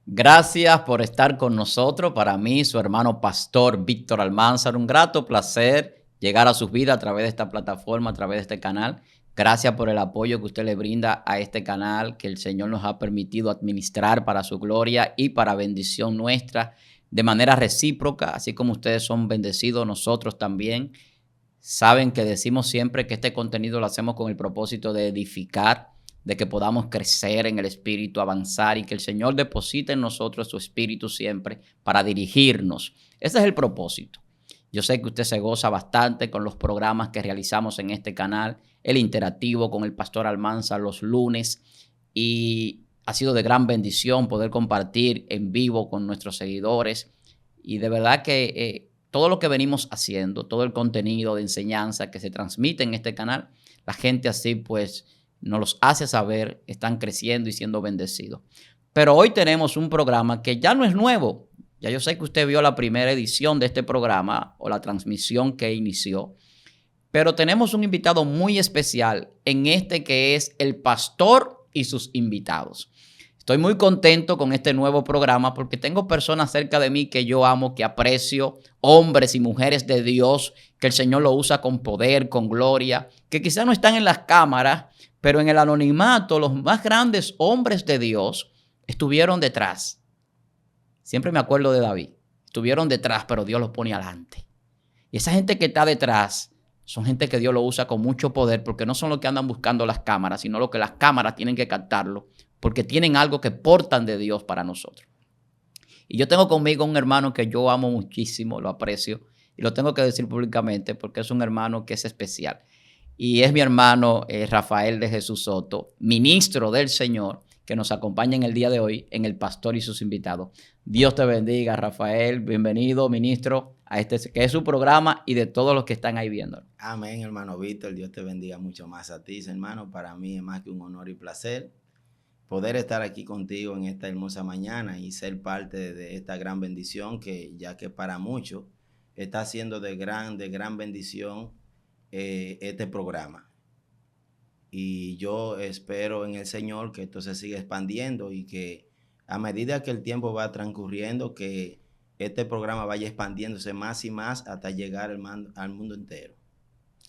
Gracias por estar con nosotros. Para mí, su hermano pastor Víctor Almanzar, un grato placer llegar a sus vidas a través de esta plataforma, a través de este canal. Gracias por el apoyo que usted le brinda a este canal que el Señor nos ha permitido administrar para su gloria y para bendición nuestra de manera recíproca. Así como ustedes son bendecidos, nosotros también. Saben que decimos siempre que este contenido lo hacemos con el propósito de edificar, de que podamos crecer en el espíritu, avanzar y que el Señor deposite en nosotros su espíritu siempre para dirigirnos. Ese es el propósito. Yo sé que usted se goza bastante con los programas que realizamos en este canal, el interactivo con el pastor Almanzar los lunes, y ha sido de gran bendición poder compartir en vivo con nuestros seguidores. Y de verdad que todo lo que venimos haciendo, todo el contenido de enseñanza que se transmite en este canal, la gente así pues nos los hace saber, están creciendo y siendo bendecidos. Pero hoy tenemos un programa que ya no es nuevo. Ya yo sé que usted vio la primera edición de este programa o la transmisión que inició, pero tenemos un invitado muy especial en este que es el pastor y sus invitados. Estoy muy contento con este nuevo programa porque tengo personas cerca de mí que yo amo, que aprecio, hombres y mujeres de Dios, que el Señor lo usa con poder, con gloria, que quizás no están en las cámaras, pero en el anonimato los más grandes hombres de Dios estuvieron detrás. Siempre me acuerdo de David. Estuvieron detrás, pero Dios los pone adelante. Y esa gente que está detrás son gente que Dios lo usa con mucho poder, porque no son los que andan buscando las cámaras, sino los que las cámaras tienen que captarlo, porque tienen algo que portan de Dios para nosotros. Y yo tengo conmigo un hermano que yo amo muchísimo, lo aprecio, y lo tengo que decir públicamente porque es un hermano que es especial. Y es mi hermano Rafael de Jesús Soto, ministro del Señor, que nos acompaña en el día de hoy en El Pastor y sus invitados. Dios te bendiga, Rafael. Bienvenido, ministro, a este que es su programa y de todos los que están ahí viendo. Amén, hermano Víctor. Dios te bendiga mucho más a ti, hermano. Para mí es más que un honor y placer poder estar aquí contigo en esta hermosa mañana y ser parte de esta gran bendición que ya que para muchos está siendo de gran bendición este programa. Y yo espero en el Señor que esto se siga expandiendo y que a medida que el tiempo va transcurriendo, que este programa vaya expandiéndose más y más hasta llegar al mundo entero.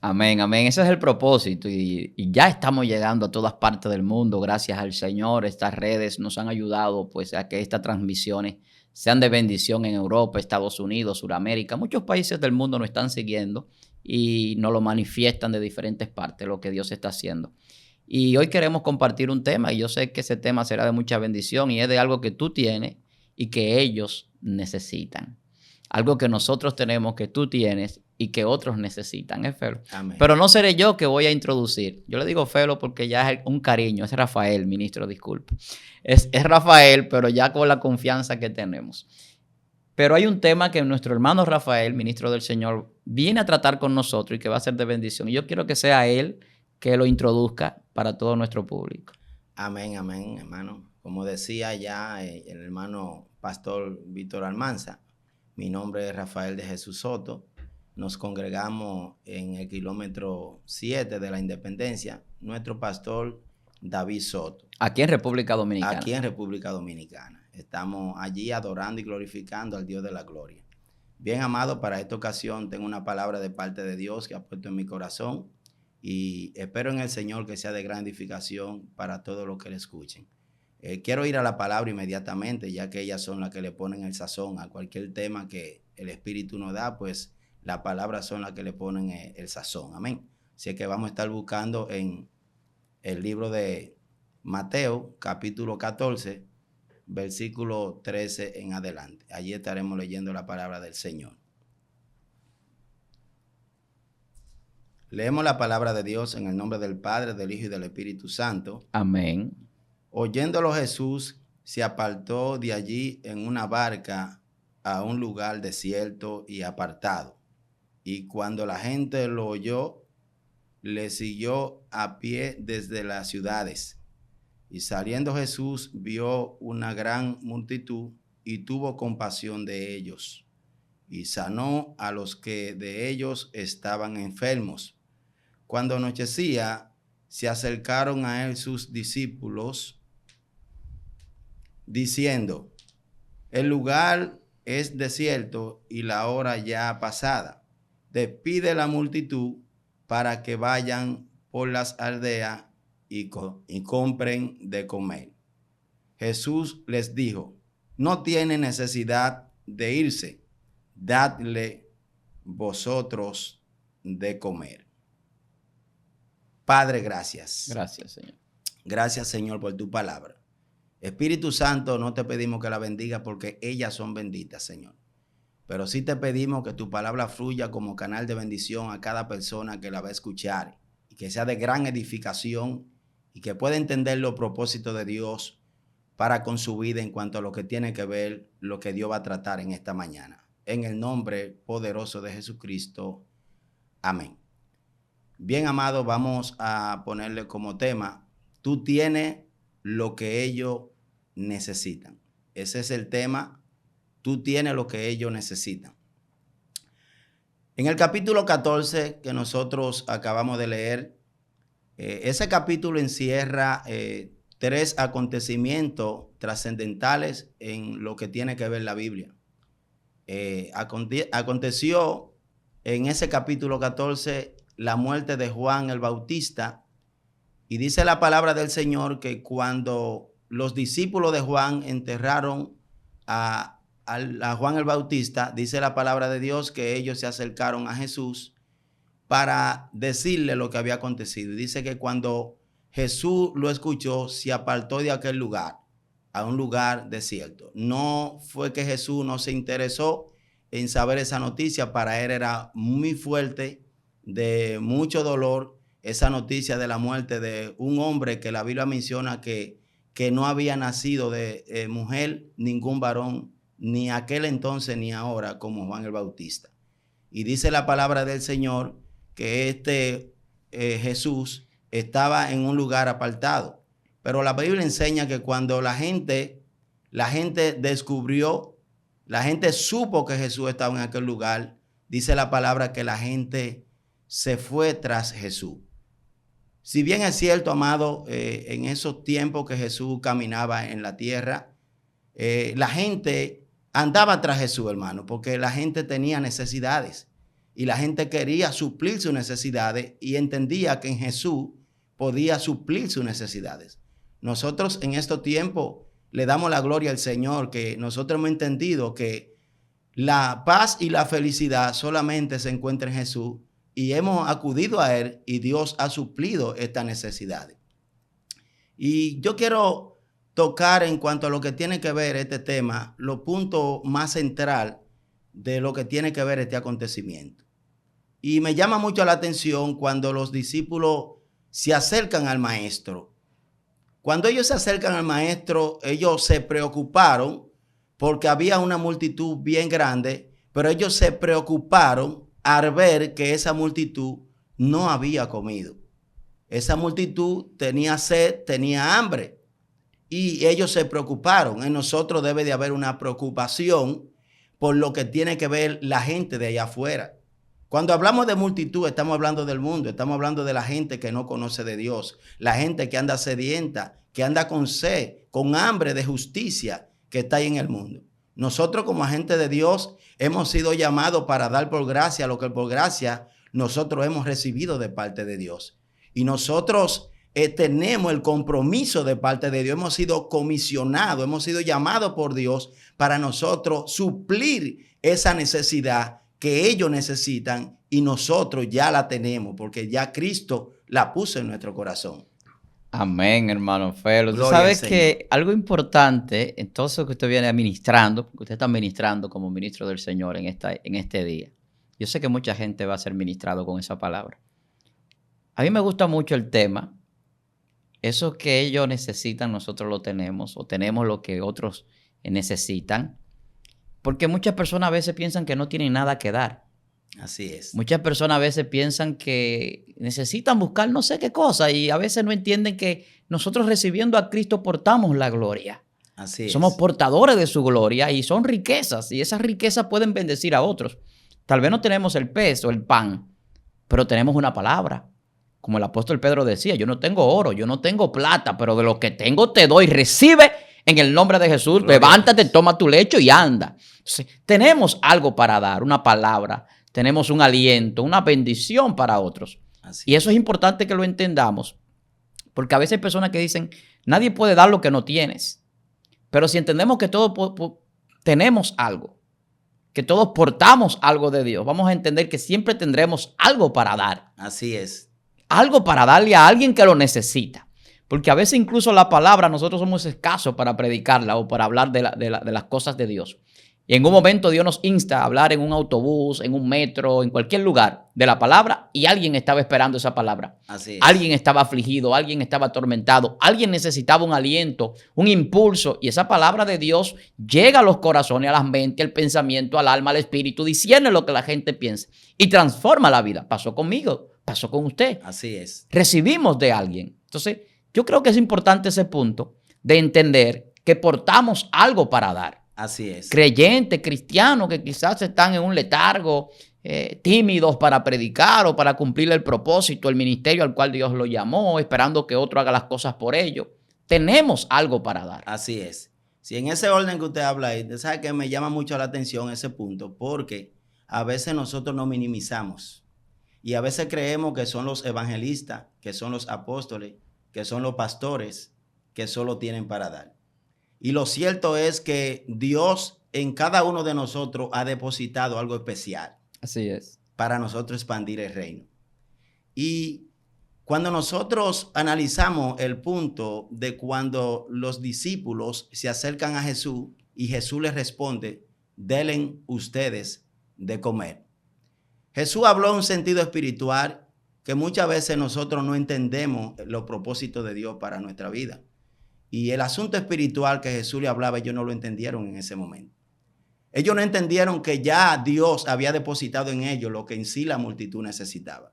Amén, amén. Ese es el propósito y ya estamos llegando a todas partes del mundo, gracias al Señor. Estas redes nos han ayudado pues a que estas transmisiones sean de bendición en Europa, Estados Unidos, Sudamérica. Muchos países del mundo nos están siguiendo y nos lo manifiestan de diferentes partes, lo que Dios está haciendo. Y hoy queremos compartir un tema y yo sé que ese tema será de mucha bendición y es de algo que tú tienes y que ellos necesitan. Algo que nosotros tenemos, que tú tienes y que otros necesitan, es Felo. Amén. Pero no seré yo que voy a introducir. Yo le digo Felo porque ya es un cariño. Es Rafael, ministro, disculpe. Es Rafael, pero ya con la confianza que tenemos. Pero hay un tema que nuestro hermano Rafael, ministro del Señor, viene a tratar con nosotros y que va a ser de bendición. Y yo quiero que sea él que lo introduzca para todo nuestro público. Amén, amén, hermano. Como decía ya el hermano pastor Víctor Almanza, mi nombre es Rafael de Jesús Soto. Nos congregamos en el kilómetro 7 de la Independencia. Nuestro pastor David Soto. Aquí en República Dominicana. Aquí en República Dominicana. Estamos allí adorando y glorificando al Dios de la gloria. Bien, amado, para esta ocasión tengo una palabra de parte de Dios que ha puesto en mi corazón y espero en el Señor que sea de gran edificación para todos los que le escuchen. Quiero ir a la palabra inmediatamente, ya que ellas son las que le ponen el sazón a cualquier tema que el Espíritu nos da, pues las palabras son las que le ponen el sazón. Amén. Así que vamos a estar buscando en el libro de Mateo, capítulo 14, versículo 13 en adelante. Allí estaremos leyendo la palabra del Señor. Leemos la palabra de Dios en el nombre del Padre, del Hijo y del Espíritu Santo. Amén. Oyéndolo Jesús se apartó de allí en una barca a un lugar desierto y apartado. Y cuando la gente lo oyó, le siguió a pie desde las ciudades. Y saliendo Jesús vio una gran multitud y tuvo compasión de ellos. Y sanó a los que de ellos estaban enfermos. Cuando anochecía, se acercaron a él sus discípulos, diciendo: El lugar es desierto y la hora ya pasada. Despide la multitud para que vayan por las aldeas y compren de comer. Jesús les dijo: no tiene necesidad de irse, dadle vosotros de comer. Padre, gracias. Gracias, Señor. Gracias, Señor, por tu palabra. Espíritu Santo, no te pedimos que la bendiga porque ellas son benditas, Señor. Pero sí te pedimos que tu palabra fluya como canal de bendición a cada persona que la va a escuchar y que sea de gran edificación y que pueda entender los propósitos de Dios para con su vida en cuanto a lo que tiene que ver lo que Dios va a tratar en esta mañana. En el nombre poderoso de Jesucristo. Amén. Bien, amado, vamos a ponerle como tema: tú tienes lo que ellos necesitan. Ese es el tema. Tú tienes lo que ellos necesitan. En el capítulo 14 que nosotros acabamos de leer, ese capítulo encierra 3 acontecimientos trascendentales en lo que tiene que ver la Biblia. Aconteció en ese capítulo 14 la muerte de Juan el Bautista, y dice la palabra del Señor que cuando los discípulos de Juan enterraron a Juan el Bautista, dice la palabra de Dios que ellos se acercaron a Jesús para decirle lo que había acontecido. Y dice que cuando Jesús lo escuchó, se apartó de aquel lugar a un lugar desierto. No fue que Jesús no se interesó en saber esa noticia. Para él era muy fuerte, de mucho dolor, esa noticia de la muerte de un hombre que la Biblia menciona que no había nacido de mujer ningún varón, ni aquel entonces ni ahora, como Juan el Bautista. Y dice la palabra del Señor que Jesús estaba en un lugar apartado. Pero la Biblia enseña que cuando la gente descubrió, la gente supo que Jesús estaba en aquel lugar, dice la palabra que la gente se fue tras Jesús. Si bien es cierto, amado, en esos tiempos que Jesús caminaba en la tierra, la gente andaba tras Jesús, hermano, porque la gente tenía necesidades y la gente quería suplir sus necesidades y entendía que en Jesús podía suplir sus necesidades. Nosotros en estos tiempos le damos la gloria al Señor, que nosotros hemos entendido que la paz y la felicidad solamente se encuentran en Jesús, y hemos acudido a Él y Dios ha suplido estas necesidades. Y yo quiero tocar, en cuanto a lo que tiene que ver este tema, los puntos más central de lo que tiene que ver este acontecimiento. Y me llama mucho la atención cuando los discípulos se acercan al maestro. Cuando ellos se acercan al maestro, ellos se preocuparon porque había una multitud bien grande, pero ellos se preocuparon al ver que esa multitud no había comido. Esa multitud tenía sed, tenía hambre, y ellos se preocuparon. En nosotros debe de haber una preocupación por lo que tiene que ver la gente de allá afuera. Cuando hablamos de multitud, estamos hablando del mundo, estamos hablando de la gente que no conoce de Dios, la gente que anda sedienta, que anda con sed, con hambre de justicia que está ahí en el mundo. Nosotros como agentes de Dios hemos sido llamados para dar por gracia lo que por gracia nosotros hemos recibido de parte de Dios. Y nosotros tenemos el compromiso de parte de Dios. Hemos sido comisionados, hemos sido llamados por Dios para nosotros suplir esa necesidad que ellos necesitan, y nosotros ya la tenemos porque ya Cristo la puso en nuestro corazón. Amén, hermano Felo. Tú Gloria sabes al que Señor. algo importante en todo eso que usted viene administrando, porque usted está ministrando como ministro del Señor en este día. Yo sé que mucha gente va a ser ministrado con esa palabra. A mí me gusta mucho el tema. Eso que ellos necesitan, nosotros lo tenemos, o tenemos lo que otros necesitan. Porque muchas personas a veces piensan que no tienen nada que dar. Así es. Muchas personas a veces piensan que necesitan buscar no sé qué cosa, y a veces no entienden que nosotros recibiendo a Cristo portamos la gloria. Así Somos es. portadores de su gloria, y son riquezas, y esas riquezas pueden bendecir a otros. Tal vez no tenemos el peso, el pan, pero tenemos una palabra. Como el apóstol Pedro decía, yo no tengo oro, yo no tengo plata, pero de lo que tengo te doy. Recibe En el nombre de Jesús, Gloria levántate, toma tu lecho y anda. Entonces, tenemos algo para dar, una palabra, tenemos un aliento, una bendición para otros. Así Y eso es importante que lo entendamos, porque a veces hay personas que dicen, nadie puede dar lo que no tienes. Pero si entendemos que todos tenemos algo, que todos portamos algo de Dios, vamos a entender que siempre tendremos algo para dar. Así es. Algo para darle a alguien que lo necesita. Porque a veces incluso la palabra nosotros somos escasos para predicarla o para hablar de las cosas de Dios. Y en un momento Dios nos insta a hablar en un autobús, en un metro, en cualquier lugar de la palabra y alguien estaba esperando esa palabra. Así es. Alguien estaba afligido, alguien estaba atormentado, alguien necesitaba un aliento, un impulso y esa palabra de Dios llega a los corazones, a las mentes, al pensamiento, al alma, al espíritu, discierne lo que la gente piensa y transforma la vida. Pasó conmigo, pasó con usted. Así es. Recibimos de alguien. Entonces, yo creo que es importante ese punto de entender que portamos algo para dar. Así es. Creyentes, cristianos que quizás están en un letargo, tímidos para predicar o para cumplir el propósito, el ministerio al cual Dios lo llamó, esperando que otro haga las cosas por ellos. Tenemos algo para dar. Así es. Si en ese orden que usted habla ahí, usted sabe que me llama mucho la atención ese punto, porque a veces nosotros nos minimizamos y a veces creemos que son los evangelistas, que son los apóstoles, que son los pastores, que solo tienen para dar. Y lo cierto es que Dios en cada uno de nosotros ha depositado algo especial. Así es. Para nosotros expandir el reino. Y cuando nosotros analizamos el punto de cuando los discípulos se acercan a Jesús y Jesús les responde, denle ustedes de comer. Jesús habló en un sentido espiritual que muchas veces nosotros no entendemos los propósitos de Dios para nuestra vida. Y el asunto espiritual que Jesús le hablaba, ellos no lo entendieron en ese momento. Ellos no entendieron que ya Dios había depositado en ellos lo que en sí la multitud necesitaba.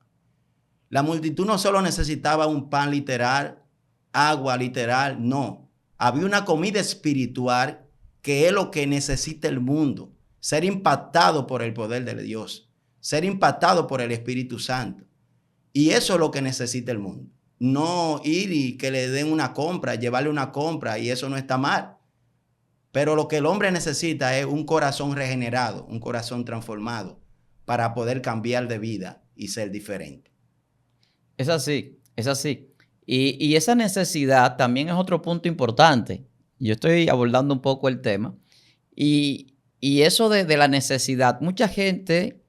La multitud no solo necesitaba un pan literal, agua literal, no. Había una comida espiritual que es lo que necesita el mundo. Ser impactado por el poder de Dios. Ser impactado por el Espíritu Santo. Y eso es lo que necesita el mundo. No ir y que le den una compra, llevarle una compra, y eso no está mal. Pero lo que el hombre necesita es un corazón regenerado, un corazón transformado para poder cambiar de vida y ser diferente. Es así, es así. Y esa necesidad también es otro punto importante. Yo estoy abordando un poco el tema. Y eso de la necesidad, mucha gente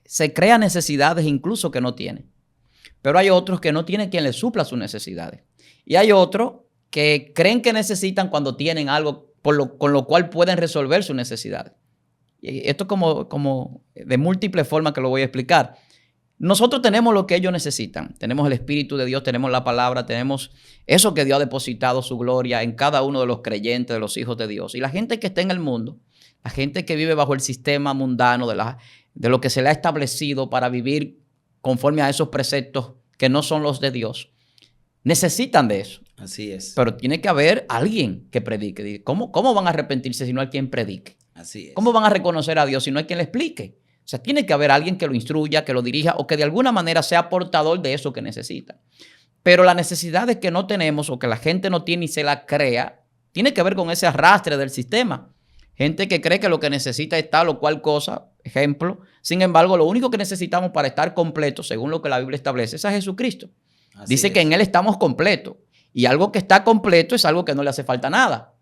se crea necesidades incluso que no tiene. Pero hay otros que no tienen quien les supla sus necesidades. Y hay otros que creen que necesitan cuando tienen algo con lo cual pueden resolver sus necesidades. Y esto como de múltiples formas que lo voy a explicar. Nosotros tenemos lo que ellos necesitan. Tenemos el Espíritu de Dios, tenemos la palabra, tenemos eso que Dios ha depositado su gloria en cada uno de los creyentes, de los hijos de Dios. Y la gente que está en el mundo, la gente que vive bajo el sistema mundano de lo que se le ha establecido para vivir conforme a esos preceptos que no son los de Dios, necesitan de eso. Así es. Pero tiene que haber alguien que predique. ¿Cómo van a arrepentirse si no hay quien predique? Así es. ¿Cómo van a reconocer a Dios si no hay quien le explique? O sea, tiene que haber alguien que lo instruya, que lo dirija o que de alguna manera sea portador de eso que necesita. Pero las necesidades que no tenemos o que la gente no tiene y se la crea, tiene que ver con ese arrastre del sistema. Gente que cree que lo que necesita es tal o cual cosa, ejemplo. Sin embargo, lo único que necesitamos para estar completos, según lo que la Biblia establece, es a Jesucristo. Dice que en Él estamos completos. Y algo que está completo es algo que no le hace falta nada.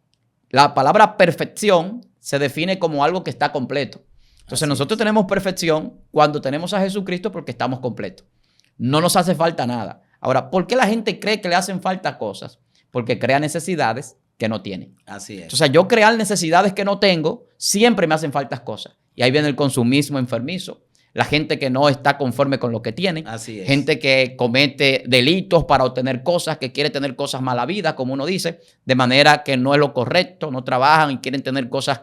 La palabra perfección se define como algo que está completo. Entonces nosotros tenemos perfección cuando tenemos a Jesucristo porque estamos completos. No nos hace falta nada. Ahora, ¿por qué la gente cree que le hacen falta cosas? Porque crea necesidades que no tiene. Así es. Entonces, yo crear necesidades que no tengo, siempre me hacen faltas cosas. Y ahí viene el consumismo enfermizo. La gente que no está conforme con lo que tiene. Así es. Gente que comete delitos para obtener cosas, que quiere tener cosas mala vida, como uno dice, de manera que no es lo correcto, no trabajan y quieren tener cosas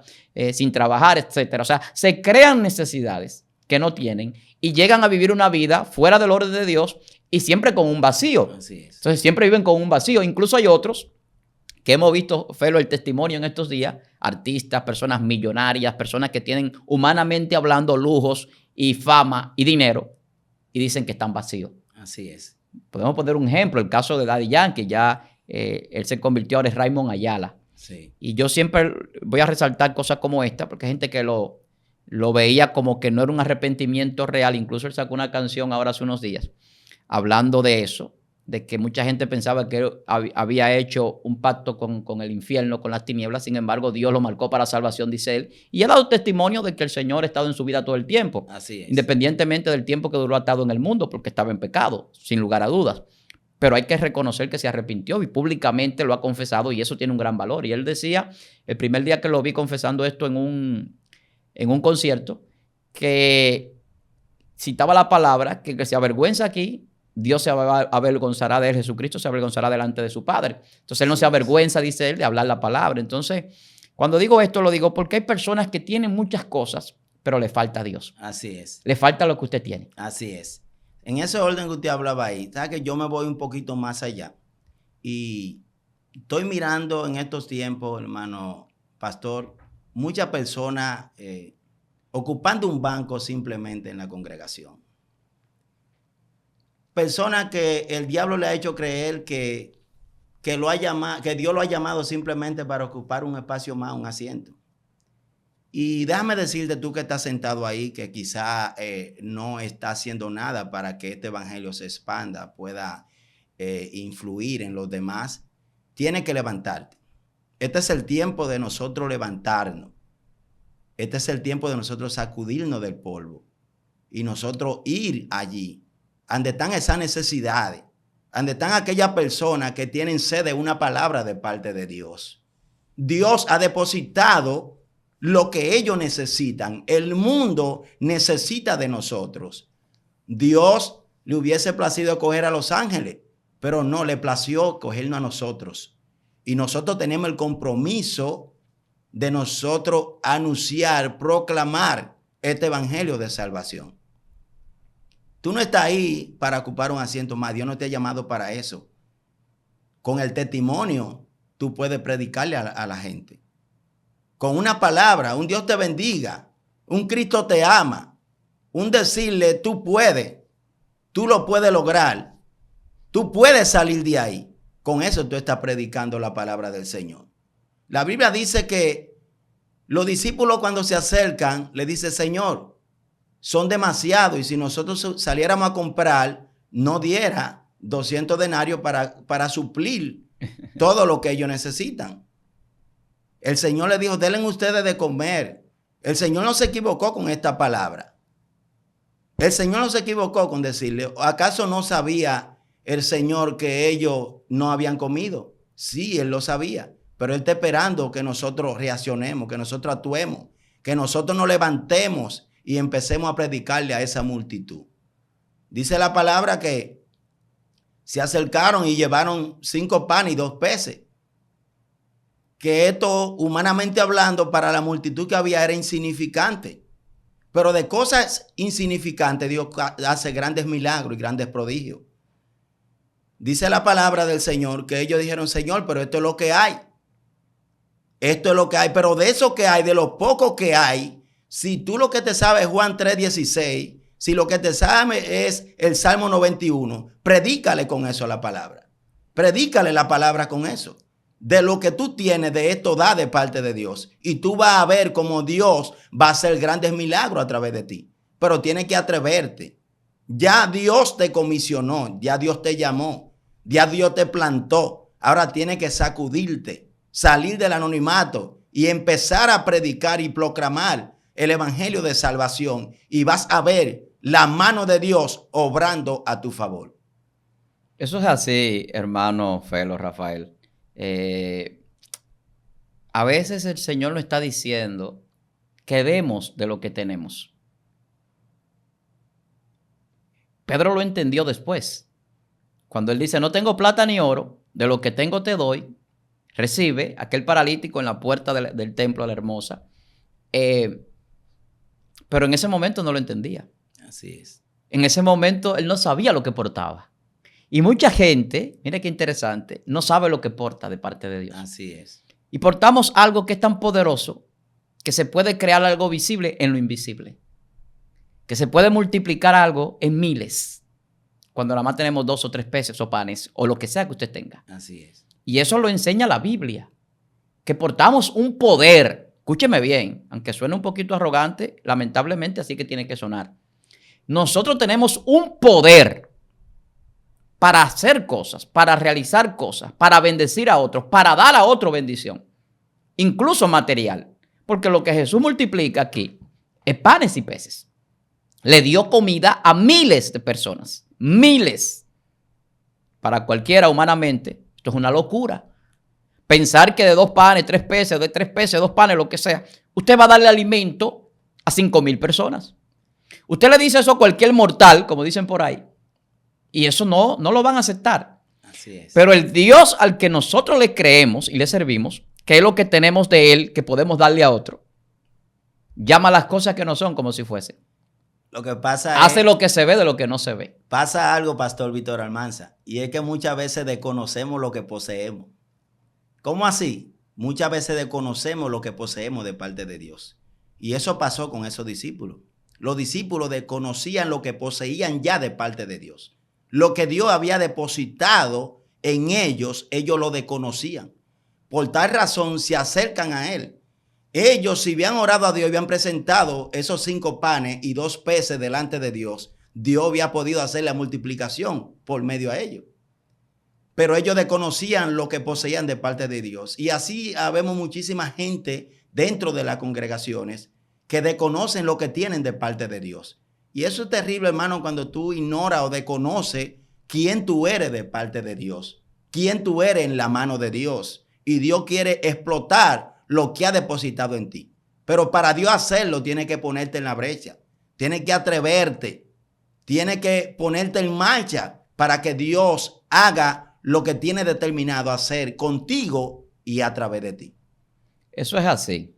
sin trabajar, etc. O sea, se crean necesidades que no tienen y llegan a vivir una vida fuera del orden de Dios y siempre con un vacío. Así es. Entonces, siempre viven con un vacío. Incluso hay otros que hemos visto, Felo, el testimonio en estos días, artistas, personas millonarias, personas que tienen humanamente hablando lujos y fama y dinero y dicen que están vacíos. Así es. Podemos poner un ejemplo, el caso de Daddy Yankee, ya él se convirtió ahora en Raymond Ayala. Sí. Y yo siempre voy a resaltar cosas como esta, porque hay gente que lo veía como que no era un arrepentimiento real. Incluso él sacó una canción ahora hace unos días hablando de eso, de que mucha gente pensaba que él había hecho un pacto con el infierno, con las tinieblas. Sin embargo, Dios lo marcó para salvación, dice él. Y ha dado testimonio de que el Señor ha estado en su vida todo el tiempo. Así es. Independientemente del tiempo que duró atado en el mundo, porque estaba en pecado, sin lugar a dudas. Pero hay que reconocer que se arrepintió y públicamente lo ha confesado, y eso tiene un gran valor. Y él decía, el primer día que lo vi confesando esto en un concierto, que citaba la palabra, que se avergüenza aquí, Dios se avergonzará de él, Jesucristo se avergonzará delante de su Padre. Entonces él no se avergüenza, dice él, de hablar la palabra. Entonces, cuando digo esto, lo digo porque hay personas que tienen muchas cosas, pero le falta a Dios. Así es. Le falta lo que usted tiene. Así es. En ese orden que usted hablaba ahí, ¿sabe que yo me voy un poquito más allá? Y estoy mirando en estos tiempos, hermano pastor, muchas personas ocupando un banco simplemente en la congregación. Personas que el diablo le ha hecho creer que Dios lo ha llamado simplemente para ocupar un espacio más, un asiento. Y déjame decirte tú que estás sentado ahí, que quizá no está haciendo nada para que este evangelio se expanda, pueda influir en los demás. Tienes que levantarte. Este es el tiempo de nosotros levantarnos. Este es el tiempo de nosotros sacudirnos del polvo y nosotros ir allí, donde están esas necesidades, donde están aquellas personas que tienen sed de una palabra de parte de Dios. Dios ha depositado lo que ellos necesitan. El mundo necesita de nosotros. Dios le hubiese placido coger a los ángeles, pero no, le plació cogernos a nosotros. Y nosotros tenemos el compromiso de nosotros anunciar, proclamar este evangelio de salvación. Tú no estás ahí para ocupar un asiento más. Dios no te ha llamado para eso. Con el testimonio, tú puedes predicarle a la gente. Con una palabra, un Dios te bendiga, un Cristo te ama, un decirle tú puedes, tú lo puedes lograr, tú puedes salir de ahí. Con eso tú estás predicando la palabra del Señor. La Biblia dice que los discípulos cuando se acercan le dicen, Señor, son demasiados y si nosotros saliéramos a comprar, no diera 200 denarios para suplir todo lo que ellos necesitan. El Señor le dijo, denle ustedes de comer. El Señor no se equivocó con esta palabra. El Señor no se equivocó con decirle, ¿acaso no sabía el Señor que ellos no habían comido? Sí, Él lo sabía, pero Él está esperando que nosotros reaccionemos, que nosotros actuemos, que nosotros nos levantemos y empecemos a predicarle a esa multitud. Dice la palabra que se acercaron y llevaron 5 panes y 2 peces. Que esto, humanamente hablando, para la multitud que había era insignificante. Pero de cosas insignificantes Dios hace grandes milagros y grandes prodigios. Dice la palabra del Señor que ellos dijeron, Señor, pero esto es lo que hay. Esto es lo que hay. Pero de eso que hay, de lo poco que hay, si tú lo que te sabes es Juan 3:16, si lo que te sabes es el Salmo 91, predícale con eso la palabra. Predícale la palabra con eso. De lo que tú tienes, de esto da de parte de Dios. Y tú vas a ver cómo Dios va a hacer grandes milagros a través de ti. Pero tienes que atreverte. Ya Dios te comisionó, ya Dios te llamó, ya Dios te plantó. Ahora tienes que sacudirte, salir del anonimato y empezar a predicar y proclamar el evangelio de salvación. Y vas a ver la mano de Dios obrando a tu favor. Eso es así, hermano Felo Rafael. A veces el Señor nos está diciendo que demos de lo que tenemos. Pedro lo entendió después. Cuando él dice, no tengo plata ni oro, de lo que tengo te doy, recibe aquel paralítico en la puerta del templo de la Hermosa. Pero en ese momento no lo entendía. Así es. En ese momento él no sabía lo que portaba. Y mucha gente, mire qué interesante, no sabe lo que porta de parte de Dios. Así es. Y portamos algo que es tan poderoso que se puede crear algo visible en lo invisible. Que se puede multiplicar algo en miles. Cuando nada más tenemos 2 o 3 peces o panes o lo que sea que usted tenga. Así es. Y eso lo enseña la Biblia. que portamos un poder. Escúcheme bien, aunque suene un poquito arrogante, lamentablemente así que tiene que sonar. Nosotros tenemos un poder para hacer cosas, para realizar cosas, para bendecir a otros, para dar a otro bendición, incluso material. Porque lo que Jesús multiplica aquí es panes y peces. Le dio comida a miles de personas, miles. Para cualquiera humanamente, esto es una locura. Pensar que de 2 panes, 3 peces, de 3 peces, 2 panes, lo que sea, usted va a darle alimento a 5,000 personas. Usted le dice eso a cualquier mortal, como dicen por ahí, y eso no lo van a aceptar. Así es. Pero el Dios al que nosotros le creemos y le servimos, que es lo que tenemos de Él, que podemos darle a otro, llama las cosas que no son como si fuesen. Lo que pasa Hace lo que se ve de lo que no se ve. Pasa algo, Pastor Víctor Almanza, y es que muchas veces desconocemos lo que poseemos. ¿Cómo así? Muchas veces desconocemos lo que poseemos de parte de Dios. Y eso pasó con esos discípulos. Los discípulos desconocían lo que poseían ya de parte de Dios. Lo que Dios había depositado en ellos, ellos lo desconocían. Por tal razón se acercan a Él. Ellos, si habían orado a Dios, habían presentado esos 5 panes y 2 peces delante de Dios, Dios había podido hacer la multiplicación por medio a ellos. Pero ellos desconocían lo que poseían de parte de Dios. Y así habemos muchísima gente dentro de las congregaciones que desconocen lo que tienen de parte de Dios. Y eso es terrible, hermano, cuando tú ignoras o desconoces quién tú eres de parte de Dios, quién tú eres en la mano de Dios. Y Dios quiere explotar lo que ha depositado en ti. Pero para Dios hacerlo, tiene que ponerte en la brecha, tiene que atreverte, tiene que ponerte en marcha para que Dios haga lo que tiene determinado hacer contigo y a través de ti. Eso es así.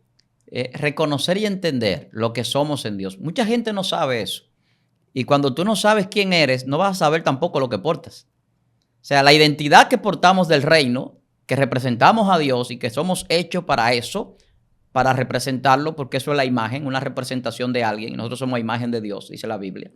Reconocer y entender lo que somos en Dios. Mucha gente no sabe eso. Y cuando tú no sabes quién eres, no vas a saber tampoco lo que portas. O sea, la identidad que portamos del reino, que representamos a Dios y que somos hechos para eso, para representarlo, porque eso es la imagen, una representación de alguien. Y nosotros somos imagen de Dios, dice la Biblia.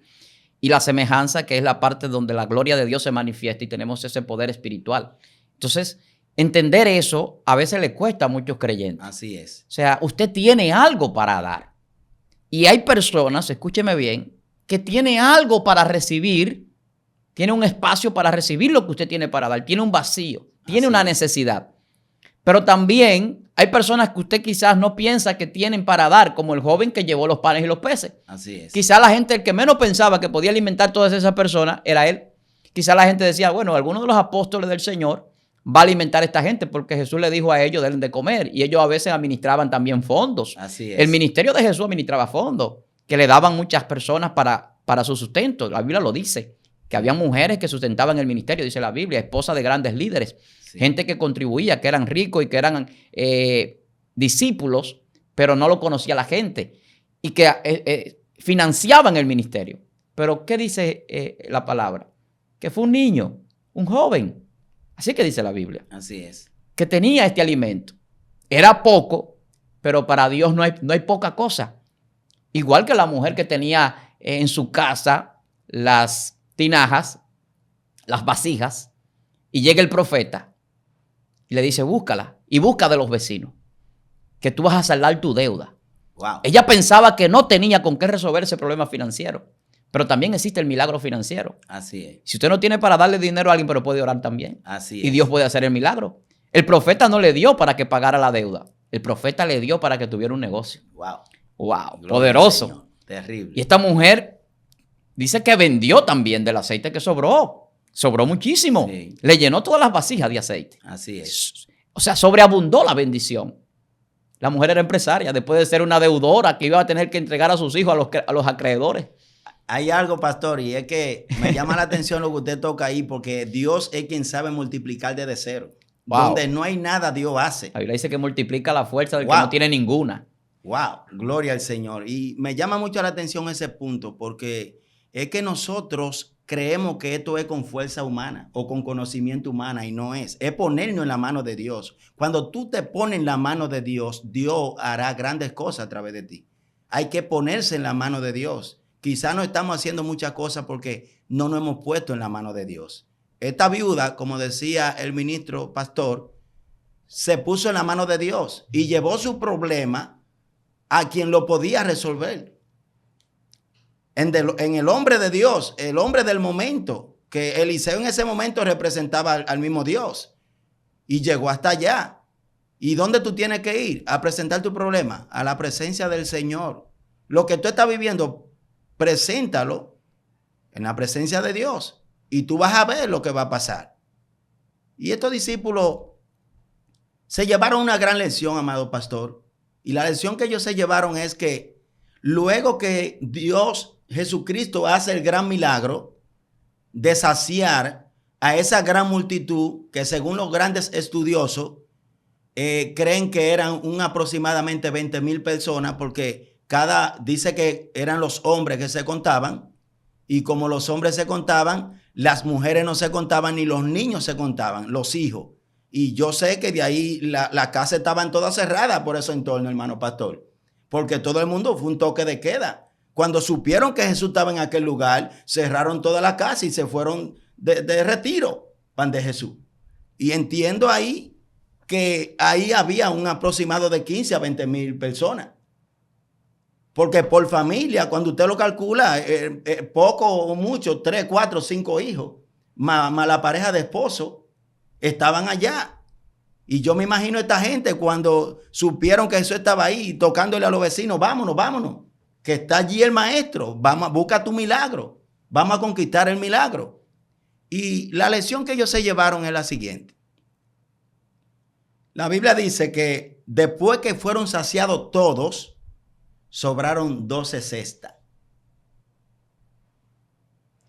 Y la semejanza, que es la parte donde la gloria de Dios se manifiesta y tenemos ese poder espiritual. Entonces, entender eso a veces le cuesta a muchos creyentes. Así es. O sea, usted tiene algo para dar. Y hay personas, escúcheme bien, que tiene algo para recibir, tiene un espacio para recibir lo que usted tiene para dar, tiene un vacío, tiene una necesidad. Pero también hay personas que usted quizás no piensa que tienen para dar, como el joven que llevó los panes y los peces. Así es. Quizás la gente, el que menos pensaba que podía alimentar todas esas personas, era él. Quizás la gente decía, bueno, alguno de los apóstoles del Señor va a alimentar a esta gente porque Jesús le dijo a ellos deben de comer. Y ellos a veces administraban también fondos. Así es. El ministerio de Jesús administraba fondos que le daban muchas personas para su sustento. La Biblia lo dice, que había mujeres que sustentaban el ministerio, dice la Biblia, esposas de grandes líderes. Sí. Gente que contribuía, que eran ricos y que eran discípulos, pero no lo conocía la gente y que financiaban el ministerio. Pero ¿qué dice la palabra? Que fue un niño, un joven. Así que dice la Biblia. Así es. Que tenía este alimento. Era poco, pero para Dios no hay poca cosa. Igual que la mujer que tenía en su casa las tinajas, las vasijas, y llega el profeta y le dice, búscala y busca de los vecinos, que tú vas a saldar tu deuda. Wow. Ella pensaba que no tenía con qué resolver ese problema financiero, pero también existe el milagro financiero. Así es. Si usted no tiene para darle dinero a alguien, pero puede orar también. Así y es. Dios puede hacer el milagro. El profeta no le dio para que pagara la deuda. El profeta le dio para que tuviera un negocio. Wow. Wow, poderoso. Terrible. Y esta mujer dice que vendió también del aceite que sobró. Sobró muchísimo. Sí. Le llenó todas las vasijas de aceite. Así es. O sea, sobreabundó la bendición. La mujer era empresaria, después de ser una deudora que iba a tener que entregar a sus hijos a los acreedores. Hay algo, pastor, y es que me llama la atención lo que usted toca ahí, porque Dios es quien sabe multiplicar desde cero. Wow. Donde no hay nada, Dios hace. La Biblia dice que multiplica la fuerza del Wow. que no tiene ninguna. Wow, gloria al Señor. Y me llama mucho la atención ese punto, porque es que nosotros creemos que esto es con fuerza humana o con conocimiento humana, y no es. Es ponernos en la mano de Dios. Cuando tú te pones en la mano de Dios, Dios hará grandes cosas a través de ti. Hay que ponerse en la mano de Dios. Quizás no estamos haciendo muchas cosas porque no nos hemos puesto en la mano de Dios. Esta viuda, como decía el ministro pastor, se puso en la mano de Dios y llevó su problema a quien lo podía resolver. En el hombre de Dios, el hombre del momento, que Eliseo en ese momento representaba al mismo Dios. Y llegó hasta allá. ¿Y dónde tú tienes que ir a presentar tu problema? A la presencia del Señor. Lo que tú estás viviendo, preséntalo en la presencia de Dios. Y tú vas a ver lo que va a pasar. Y estos discípulos se llevaron una gran lección, amado pastor. Y la lección que ellos se llevaron es que luego que Dios, Jesucristo, hace el gran milagro de saciar a esa gran multitud que según los grandes estudiosos creen que eran aproximadamente 20,000 personas, porque dice que eran los hombres que se contaban, y como los hombres se contaban, las mujeres no se contaban ni los niños se contaban, los hijos. Y yo sé que de ahí la casa estaban todas cerradas por eso en torno, hermano pastor, porque todo el mundo fue un toque de queda. Cuando supieron que Jesús estaba en aquel lugar, cerraron toda la casa y se fueron de retiro van de Jesús. Y entiendo ahí que ahí había un aproximado de 15 a 20,000 personas. Porque por familia, cuando usted lo calcula, poco o mucho, 3, 4, 5 hijos, más la pareja de esposo, estaban allá. Y yo me imagino a esta gente cuando supieron que Jesús estaba ahí, tocándole a los vecinos, vámonos, vámonos, que está allí el maestro, vamos, busca tu milagro, vamos a conquistar el milagro. Y la lección que ellos se llevaron es la siguiente. La Biblia dice que después que fueron saciados todos, sobraron 12 cestas.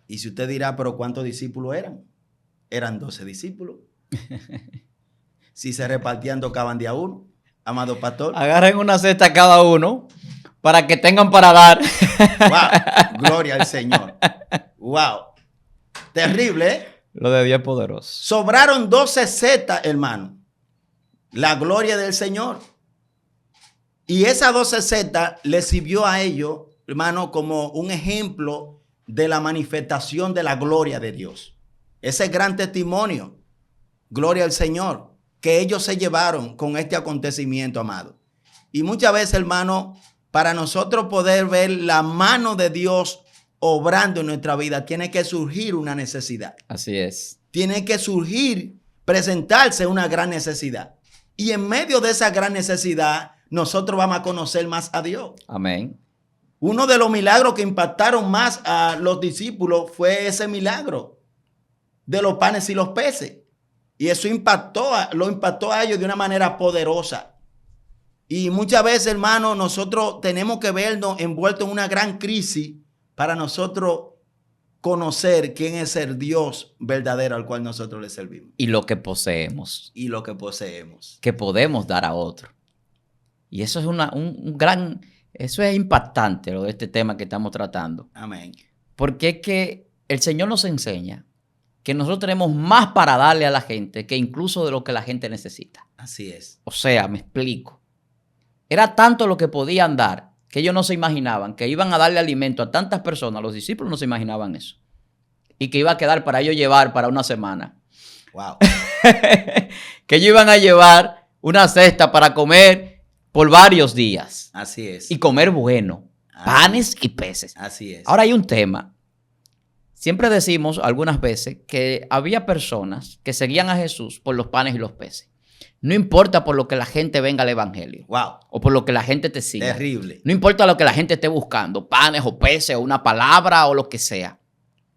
Y si usted dirá, pero ¿cuántos discípulos eran? Eran 12 discípulos. Si se repartían, tocaban de a uno, amado pastor. Agarren una cesta cada uno para que tengan para dar. Wow, gloria al Señor. Wow. Terrible, ¿eh? Lo de Dios es poderoso. Sobraron 12 cestas, hermano. La gloria del Señor. Y esas 12 cestas les sirvió a ellos, hermano, como un ejemplo de la manifestación de la gloria de Dios. Ese gran testimonio, gloria al Señor, que ellos se llevaron con este acontecimiento, amado. Y muchas veces, hermano, para nosotros poder ver la mano de Dios obrando en nuestra vida, tiene que surgir una necesidad. Así es. Tiene que surgir, presentarse una gran necesidad. Y en medio de esa gran necesidad, nosotros vamos a conocer más a Dios. Amén. Uno de los milagros que impactaron más a los discípulos fue ese milagro de los panes y los peces. Y eso lo impactó a ellos de una manera poderosa. Y muchas veces, hermano, nosotros tenemos que vernos envueltos en una gran crisis para nosotros conocer quién es el Dios verdadero al cual nosotros le servimos. Y lo que poseemos. Y lo que poseemos. Que podemos dar a otro. Y eso es eso es impactante, lo de este tema que estamos tratando. Amén. Porque es que el Señor nos enseña que nosotros tenemos más para darle a la gente que incluso de lo que la gente necesita. Así es. O sea, me explico. Era tanto lo que podían dar que ellos no se imaginaban que iban a darle alimento a tantas personas. Los discípulos no se imaginaban eso. Y que iba a quedar para ellos llevar para una semana. Wow. Que ellos iban a llevar una cesta para comer por varios días. Así es. Y comer bueno. Panes y peces. Así es. Ahora hay un tema. Siempre decimos algunas veces que había personas que seguían a Jesús por los panes y los peces. No importa por lo que la gente venga al evangelio. Wow. O por lo que la gente te siga. Terrible. No importa lo que la gente esté buscando. Panes o peces o una palabra o lo que sea.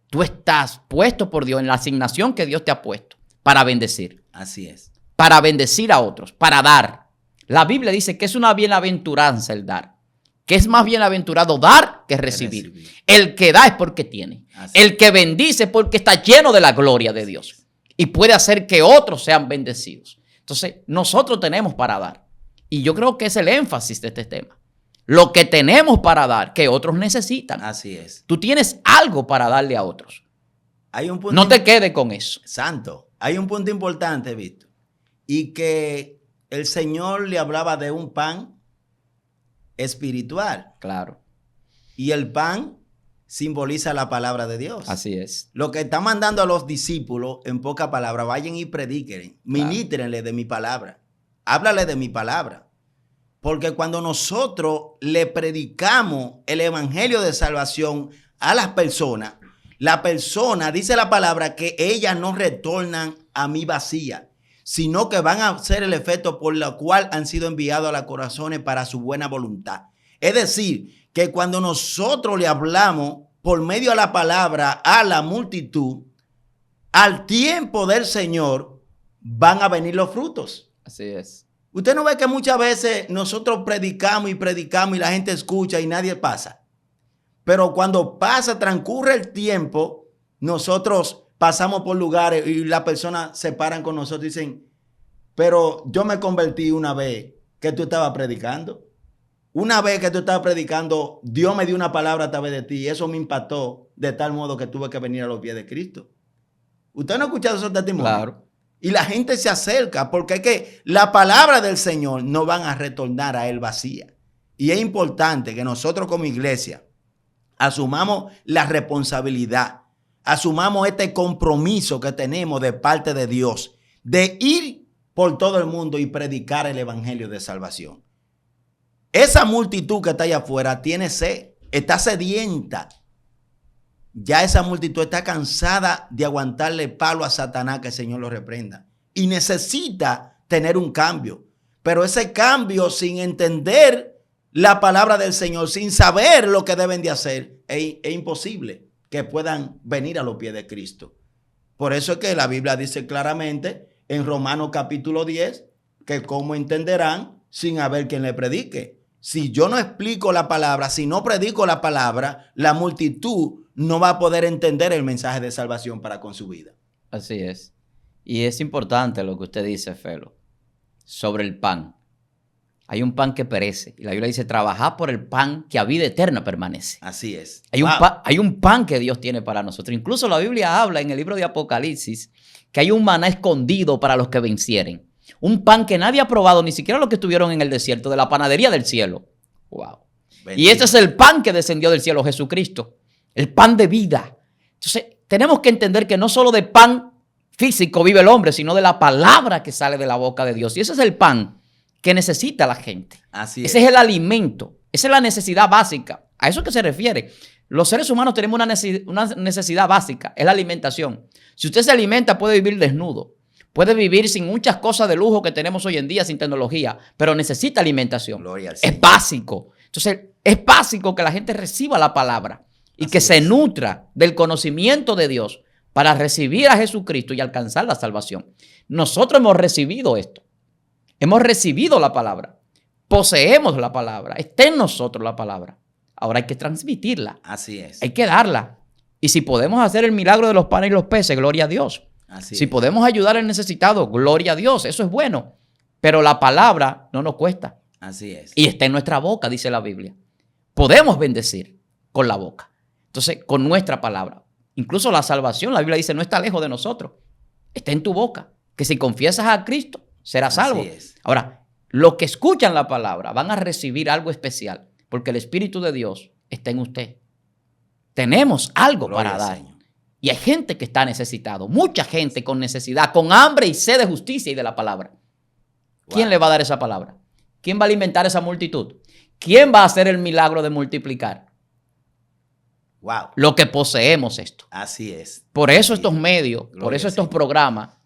Tú estás puesto por Dios en la asignación que Dios te ha puesto para bendecir. Así es. Para bendecir a otros. Para dar. La Biblia dice que es una bienaventuranza el dar. Que es más bienaventurado dar que recibir. El que da es porque tiene. Así. El que bendice es porque está lleno de la gloria de Dios. Y puede hacer que otros sean bendecidos. Entonces, nosotros tenemos para dar. Y yo creo que es el énfasis de este tema. Lo que tenemos para dar, que otros necesitan. Así es. Tú tienes algo para darle a otros. Hay un punto no te quedes con eso. Santo. Hay un punto importante, Víctor. Y que el Señor le hablaba de un pan espiritual. Claro. Y el pan simboliza la palabra de Dios. Así es. Lo que está mandando a los discípulos, en pocas palabras, vayan y prediquen, ministrenle de mi palabra. háblale de mi palabra. Porque cuando nosotros le predicamos el evangelio de salvación a las personas, la persona, dice la palabra, que ellas no retornan a mí vacía, sino que van a hacer el efecto por lo cual han sido enviados a los corazones para su buena voluntad. Es decir, que cuando nosotros le hablamos por medio de la palabra a la multitud, al tiempo del Señor van a venir los frutos. Así es. Usted no ve que muchas veces nosotros predicamos y la gente escucha y nadie pasa. Pero cuando transcurre el tiempo, nosotros pasamos por lugares y las personas se paran con nosotros y dicen, pero yo me convertí una vez que tú estabas predicando. Una vez que tú estabas predicando, Dios me dio una palabra a través de ti y eso me impactó de tal modo que tuve que venir a los pies de Cristo. ¿Usted no ha escuchado esos testimonios? Claro. Y la gente se acerca porque es que la palabra del Señor no van a retornar a Él vacía. Y es importante que nosotros como iglesia asumamos la responsabilidad, asumamos este compromiso que tenemos de parte de Dios, de ir por todo el mundo y predicar el evangelio de salvación. Esa multitud que está allá afuera tiene sed, está sedienta. Ya esa multitud está cansada de aguantarle palo a Satanás, que el Señor lo reprenda. Y necesita tener un cambio. Pero ese cambio, sin entender la palabra del Señor, sin saber lo que deben de hacer, es imposible que puedan venir a los pies de Cristo. Por eso es que la Biblia dice claramente en Romanos capítulo 10 que cómo entenderán sin haber quien le predique. Si yo no explico la palabra, si no predico la palabra, la multitud no va a poder entender el mensaje de salvación para con su vida. Así es. Y es importante lo que usted dice, Felo, sobre el pan. Hay un pan que perece. Y la Biblia dice, trabajad por el pan que a vida eterna permanece. Así es. Hay un pan que Dios tiene para nosotros. Incluso la Biblia habla en el libro de Apocalipsis que hay un maná escondido para los que vencieren. Un pan que nadie ha probado, ni siquiera los que estuvieron en el desierto, de la panadería del cielo. Wow. Bendito. Y este es el pan que descendió del cielo, Jesucristo. El pan de vida. Entonces, tenemos que entender que no solo de pan físico vive el hombre, sino de la palabra que sale de la boca de Dios. Y ese es el pan que necesita la gente. Así es. Ese es el alimento. Esa es la necesidad básica. A eso que se refiere. Los seres humanos tenemos una necesidad básica. Es la alimentación. Si usted se alimenta, puede vivir desnudo. Puede vivir sin muchas cosas de lujo que tenemos hoy en día, sin tecnología, pero necesita alimentación. Gloria al Señor. Es básico. Entonces, es básico que la gente reciba la palabra y que se nutra del conocimiento de Dios para recibir a Jesucristo y alcanzar la salvación. Nosotros hemos recibido esto. Hemos recibido la palabra. Poseemos la palabra. Está en nosotros la palabra. Ahora hay que transmitirla. Así es. Hay que darla. Y si podemos hacer el milagro de los panes y los peces, gloria a Dios. Si podemos ayudar al necesitado, gloria a Dios, eso es bueno. Pero la palabra no nos cuesta. Así es. Y está en nuestra boca, dice la Biblia. Podemos bendecir con la boca. Entonces, con nuestra palabra. Incluso la salvación, la Biblia dice, no está lejos de nosotros. Está en tu boca. Que si confiesas a Cristo, serás salvo. Así es. Ahora, los que escuchan la palabra van a recibir algo especial. Porque el Espíritu de Dios está en usted. Tenemos algo Gloria para dar. Señor. Y hay gente que está necesitado, mucha gente con necesidad, con hambre y sed de justicia y de la palabra. Wow. ¿Quién le va a dar esa palabra? ¿Quién va a alimentar esa multitud? ¿Quién va a hacer el milagro de multiplicar? Wow. Lo que poseemos esto. Así es. Por eso estos medios, Gloria por eso estos Señor. programas,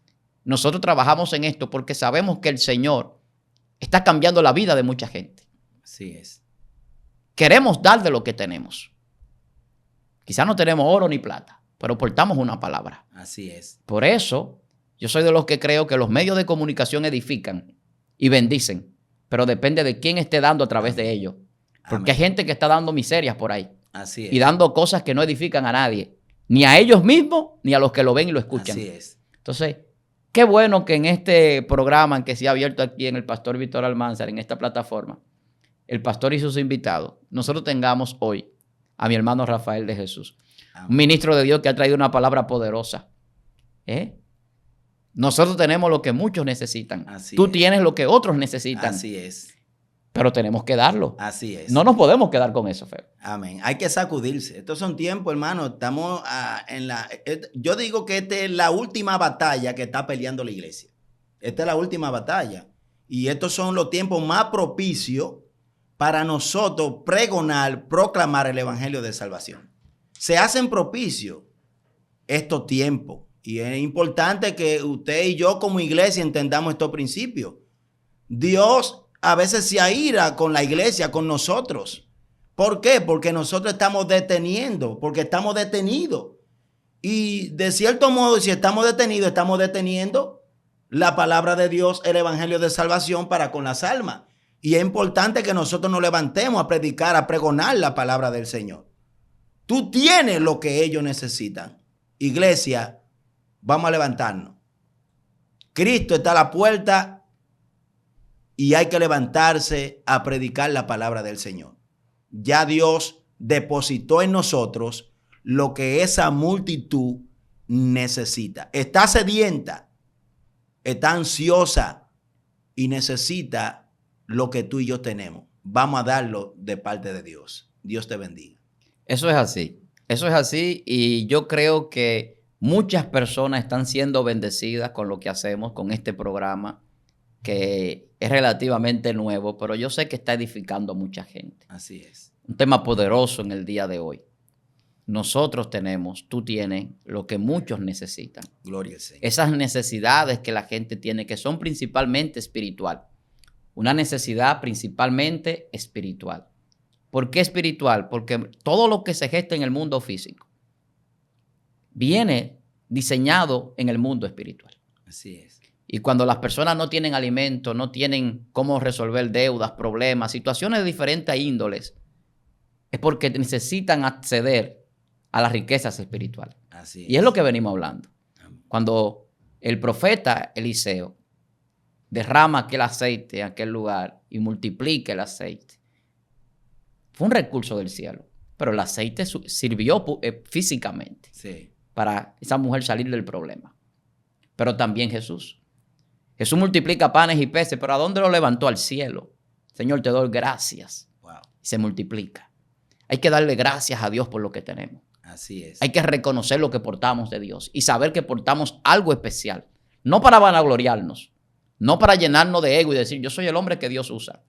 nosotros trabajamos en esto porque sabemos que el Señor está cambiando la vida de mucha gente. Así es. Queremos dar de lo que tenemos. Quizás no tenemos oro ni plata, pero portamos una palabra. Así es. Por eso, yo soy de los que creo que los medios de comunicación edifican y bendicen, pero depende de quién esté dando a través de ellos. Porque hay gente que está dando miserias por ahí. Así es. Y dando cosas que no edifican a nadie, ni a ellos mismos, ni a los que lo ven y lo escuchan. Así es. Entonces, qué bueno que en este programa que se ha abierto aquí en el Pastor Víctor Almanzar, en esta plataforma, el pastor y sus invitados, nosotros tengamos hoy a mi hermano Rafael de Jesús, un ministro de Dios que ha traído una palabra poderosa. Nosotros tenemos lo que muchos necesitan. Tú tienes lo que otros necesitan. Así es. Pero tenemos que darlo. Así es. No nos podemos quedar con eso, Feo. Amén. Hay que sacudirse. Estos son tiempos, hermano. Estamos en la... Yo digo que esta es la última batalla que está peleando la iglesia. Esta es la última batalla. Y estos son los tiempos más propicios para nosotros pregonar, proclamar el evangelio de salvación. Se hacen propicios estos tiempos. Y es importante que usted y yo como iglesia entendamos estos principios. Dios a veces se aira con la iglesia, con nosotros. ¿Por qué? Porque nosotros estamos deteniendo, porque estamos detenidos. Y de cierto modo, si estamos deteniendo la palabra de Dios, el evangelio de salvación para con las almas. Y es importante que nosotros nos levantemos a predicar, a pregonar la palabra del Señor. Tú tienes lo que ellos necesitan. Iglesia, vamos a levantarnos. Cristo está a la puerta y hay que levantarse a predicar la palabra del Señor. Ya Dios depositó en nosotros lo que esa multitud necesita. Está sedienta, está ansiosa y necesita lo que tú y yo tenemos. Vamos a darlo de parte de Dios. Dios te bendiga. Eso es así. Eso es así y yo creo que muchas personas están siendo bendecidas con lo que hacemos, con este programa, que es relativamente nuevo, pero yo sé que está edificando a mucha gente. Así es. Un tema poderoso en el día de hoy. Nosotros tenemos, tú tienes lo que muchos necesitan. Gloria al Señor. Esas necesidades que la gente tiene, que son principalmente espiritual. Una necesidad principalmente espiritual. ¿Por qué espiritual? Porque todo lo que se gesta en el mundo físico viene diseñado en el mundo espiritual. Así es. Y cuando las personas no tienen alimento, no tienen cómo resolver deudas, problemas, situaciones de diferentes índoles, es porque necesitan acceder a las riquezas espirituales. Así es. Y es lo que venimos hablando. Cuando el profeta Eliseo derrama aquel aceite en aquel lugar y multiplica el aceite, fue un recurso del cielo, pero el aceite sirvió físicamente para esa mujer salir del problema. Pero también Jesús. Jesús multiplica panes y peces, pero ¿a dónde lo levantó? Al cielo. Señor, te doy gracias. Wow. Y se multiplica. Hay que darle gracias a Dios por lo que tenemos. Así es. Hay que reconocer lo que portamos de Dios y saber que portamos algo especial. No para vanagloriarnos, no para llenarnos de ego y decir, yo soy el hombre que Dios usa.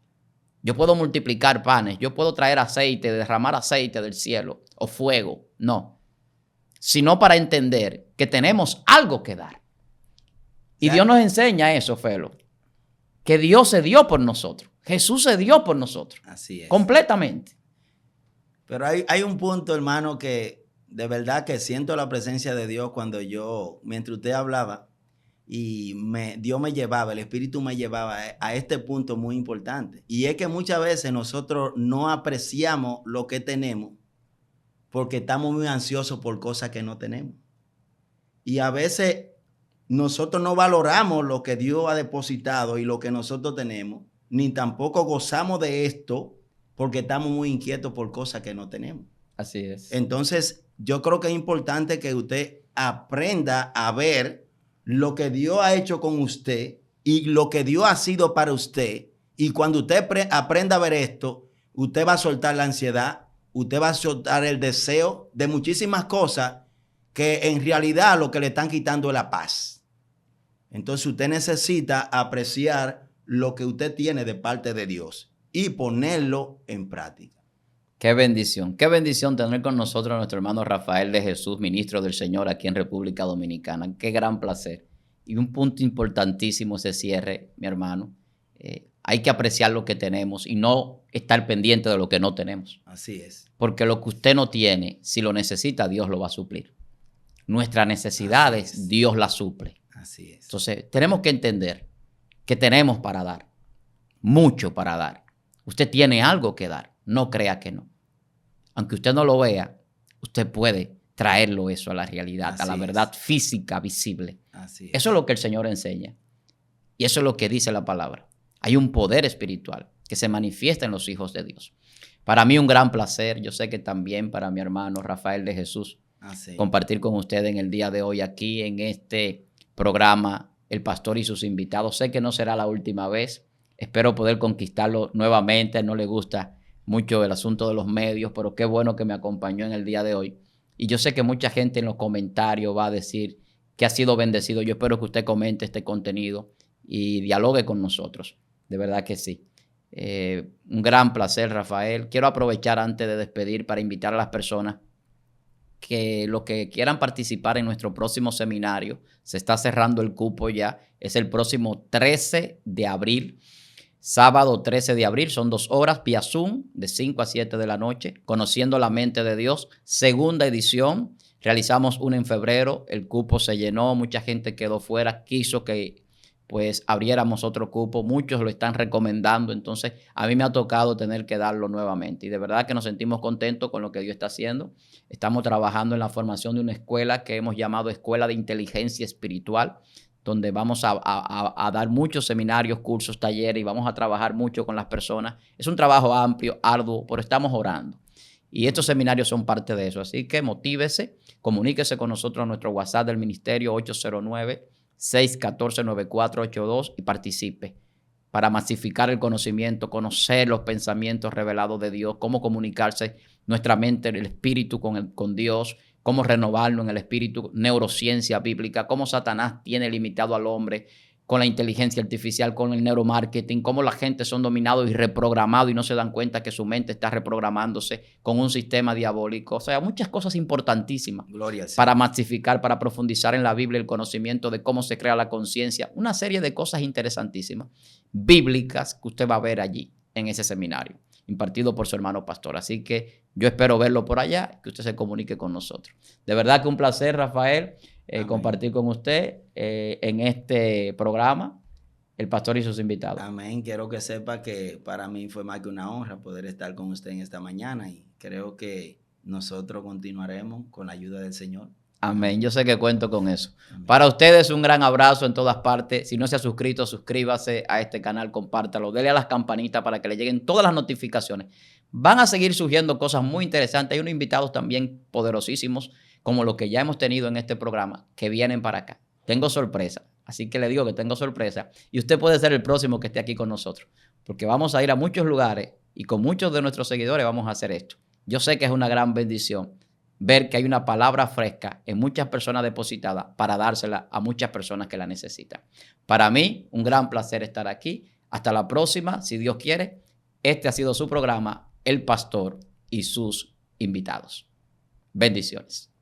Yo puedo multiplicar panes, yo puedo traer aceite, derramar aceite del cielo o fuego. No. Sino para entender que tenemos algo que dar. Y Dios nos enseña eso, Felo. Que Dios se dio por nosotros. Jesús se dio por nosotros. Así es. Completamente. Pero hay un punto, hermano, que de verdad que siento la presencia de Dios cuando mientras usted hablaba, y Dios me llevaba, el Espíritu me llevaba a este punto muy importante. Y es que muchas veces nosotros no apreciamos lo que tenemos porque estamos muy ansiosos por cosas que no tenemos. Y a veces nosotros no valoramos lo que Dios ha depositado y lo que nosotros tenemos, ni tampoco gozamos de esto porque estamos muy inquietos por cosas que no tenemos. Así es. Entonces, yo creo que es importante que usted aprenda a ver lo que Dios ha hecho con usted y lo que Dios ha sido para usted. Y cuando usted aprenda a ver esto, usted va a soltar la ansiedad, usted va a soltar el deseo de muchísimas cosas que en realidad lo que le están quitando es la paz. Entonces usted necesita apreciar lo que usted tiene de parte de Dios y ponerlo en práctica. Qué bendición tener con nosotros a nuestro hermano Rafael de Jesús, ministro del Señor aquí en República Dominicana. Qué gran placer. Y un punto importantísimo ese cierre, mi hermano. Hay que apreciar lo que tenemos y no estar pendiente de lo que no tenemos. Así es. Porque lo que usted no tiene, si lo necesita, Dios lo va a suplir. Nuestras necesidades, Dios las suple. Así es. Entonces, tenemos que entender que tenemos para dar, mucho para dar. Usted tiene algo que dar. No crea que no. Aunque usted no lo vea, usted puede traerlo eso a la realidad, Así a la verdad física, visible. Así es. Eso es lo que el Señor enseña. Y eso es lo que dice la palabra. Hay un poder espiritual que se manifiesta en los hijos de Dios. Para mí un gran placer. Yo sé que también para mi hermano Rafael de Jesús, compartir con ustedes en el día de hoy aquí en este programa, El Pastor y sus invitados. Sé que no será la última vez. Espero poder conquistarlo nuevamente. No le gusta mucho el asunto de los medios, pero qué bueno que me acompañó en el día de hoy. Y yo sé que mucha gente en los comentarios va a decir que ha sido bendecido. Yo espero que usted comente este contenido y dialogue con nosotros. De verdad que sí. Un gran placer, Rafael. Quiero aprovechar antes de despedir para invitar a las personas que los que quieran participar en nuestro próximo seminario, se está cerrando el cupo ya, es el próximo 13 de abril, sábado 13 de abril, son 2 horas vía Zoom de 5 a 7 de la noche, Conociendo la Mente de Dios, segunda edición. Realizamos una en febrero, el cupo se llenó, mucha gente quedó fuera, quiso que pues abriéramos otro cupo, muchos lo están recomendando, entonces a mí me ha tocado tener que darlo nuevamente y de verdad que nos sentimos contentos con lo que Dios está haciendo. Estamos trabajando en la formación de una escuela que hemos llamado Escuela de Inteligencia Espiritual, donde vamos a dar muchos seminarios, cursos, talleres y vamos a trabajar mucho con las personas. Es un trabajo amplio, arduo, pero estamos orando. Y estos seminarios son parte de eso. Así que motívese, comuníquese con nosotros a nuestro WhatsApp del ministerio 809-614-9482 y participe para masificar el conocimiento, conocer los pensamientos revelados de Dios, cómo comunicarse nuestra mente, el espíritu con Dios, cómo renovarlo en el espíritu, neurociencia bíblica, cómo Satanás tiene limitado al hombre con la inteligencia artificial, con el neuromarketing, cómo la gente son dominados y reprogramados y no se dan cuenta que su mente está reprogramándose con un sistema diabólico. O sea, muchas cosas importantísimas para masificar, para profundizar en la Biblia, el conocimiento de cómo se crea la conciencia, una serie de cosas interesantísimas, bíblicas, que usted va a ver allí en ese seminario, impartido por su hermano pastor. Así que yo espero verlo por allá, que usted se comunique con nosotros. De verdad que un placer, Rafael, compartir con usted en este programa, el pastor y sus invitados. Amén. Quiero que sepa que para mí fue más que una honra poder estar con usted en esta mañana y creo que nosotros continuaremos con la ayuda del Señor. Amén. Yo sé que cuento con eso. Amén. Para ustedes un gran abrazo en todas partes. Si no se ha suscrito, suscríbase a este canal, compártalo, dele a las campanitas para que le lleguen todas las notificaciones. Van a seguir surgiendo cosas muy interesantes. Hay unos invitados también poderosísimos, como los que ya hemos tenido en este programa, que vienen para acá. Tengo sorpresa. Así que le digo que tengo sorpresa. Y usted puede ser el próximo que esté aquí con nosotros. Porque vamos a ir a muchos lugares y con muchos de nuestros seguidores vamos a hacer esto. Yo sé que es una gran bendición ver que hay una palabra fresca en muchas personas depositadas para dársela a muchas personas que la necesitan. Para mí, un gran placer estar aquí. Hasta la próxima, si Dios quiere. Este ha sido su programa, El Pastor y sus invitados. Bendiciones.